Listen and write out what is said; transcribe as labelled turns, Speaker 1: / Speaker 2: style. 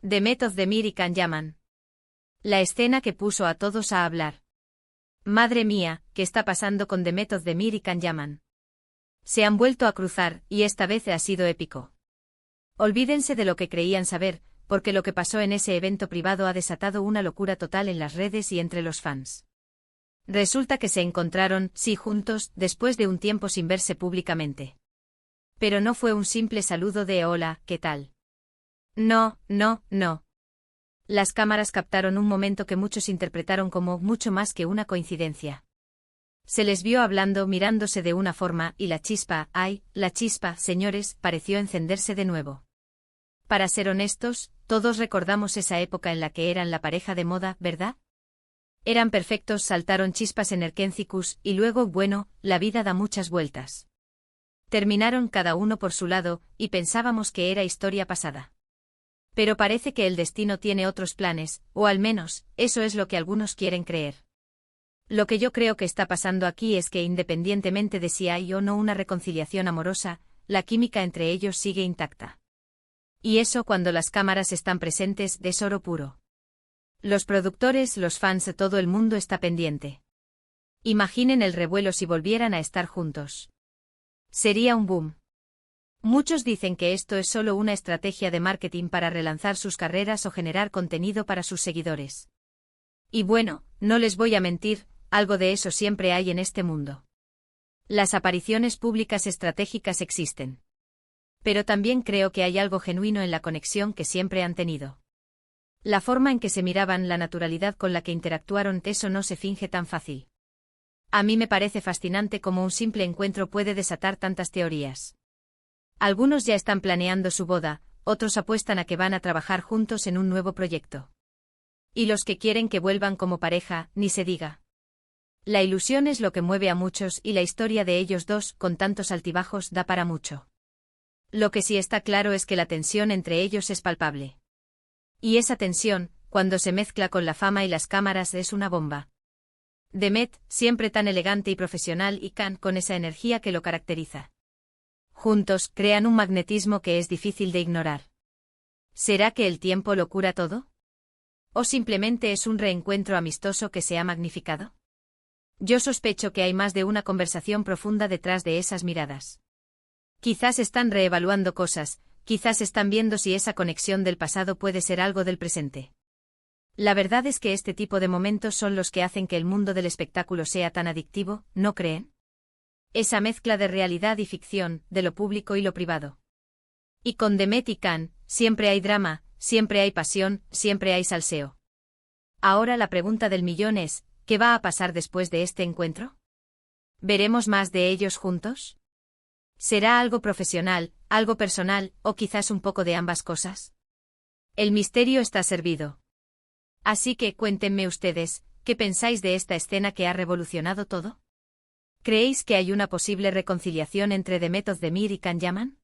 Speaker 1: Demet Özdemir y Can Yaman. La escena que puso a todos a hablar. Madre mía, ¿qué está pasando con Demet Özdemir y Can Yaman? Se han vuelto a cruzar, y esta vez ha sido épico. Olvídense de lo que creían saber, porque lo que pasó en ese evento privado ha desatado una locura total en las redes y entre los fans. Resulta que se encontraron, sí, juntos, después de un tiempo sin verse públicamente. Pero no fue un simple saludo de hola, ¿qué tal? No, no, no. Las cámaras captaron un momento que muchos interpretaron como mucho más que una coincidencia. Se les vio hablando, mirándose de una forma, y la chispa, ay, la chispa, señores, pareció encenderse de nuevo. Para ser honestos, todos recordamos esa época en la que eran la pareja de moda, ¿verdad? Eran perfectos, saltaron chispas en Erkencicus, y luego, bueno, la vida da muchas vueltas. Terminaron cada uno por su lado, y pensábamos que era historia pasada. Pero parece que el destino tiene otros planes, o al menos, eso es lo que algunos quieren creer. Lo que yo creo que está pasando aquí es que independientemente de si hay o no una reconciliación amorosa, la química entre ellos sigue intacta. Y eso, cuando las cámaras están presentes, es oro puro. Los productores, los fans, todo el mundo está pendiente. Imaginen el revuelo si volvieran a estar juntos. Sería un boom. Muchos dicen que esto es solo una estrategia de marketing para relanzar sus carreras o generar contenido para sus seguidores. Y bueno, no les voy a mentir, algo de eso siempre hay en este mundo. Las apariciones públicas estratégicas existen. Pero también creo que hay algo genuino en la conexión que siempre han tenido. La forma en que se miraban, la naturalidad con la que interactuaron, eso no se finge tan fácil. A mí me parece fascinante cómo un simple encuentro puede desatar tantas teorías. Algunos ya están planeando su boda, otros apuestan a que van a trabajar juntos en un nuevo proyecto. Y los que quieren que vuelvan como pareja, ni se diga. La ilusión es lo que mueve a muchos y la historia de ellos dos, con tantos altibajos, da para mucho. Lo que sí está claro es que la tensión entre ellos es palpable. Y esa tensión, cuando se mezcla con la fama y las cámaras, es una bomba. Demet, siempre tan elegante y profesional, y Can, con esa energía que lo caracteriza. Juntos, crean un magnetismo que es difícil de ignorar. ¿Será que el tiempo lo cura todo? ¿O simplemente es un reencuentro amistoso que se ha magnificado? Yo sospecho que hay más de una conversación profunda detrás de esas miradas. Quizás están reevaluando cosas, quizás están viendo si esa conexión del pasado puede ser algo del presente. La verdad es que este tipo de momentos son los que hacen que el mundo del espectáculo sea tan adictivo, ¿no creen? Esa mezcla de realidad y ficción, de lo público y lo privado. Y con Demet y Can, siempre hay drama, siempre hay pasión, siempre hay salseo. Ahora la pregunta del millón es, ¿qué va a pasar después de este encuentro? ¿Veremos más de ellos juntos? ¿Será algo profesional, algo personal, o quizás un poco de ambas cosas? El misterio está servido. Así que cuéntenme ustedes, ¿qué pensáis de esta escena que ha revolucionado todo? ¿Creéis que hay una posible reconciliación entre Demet Özdemir y Can Yaman?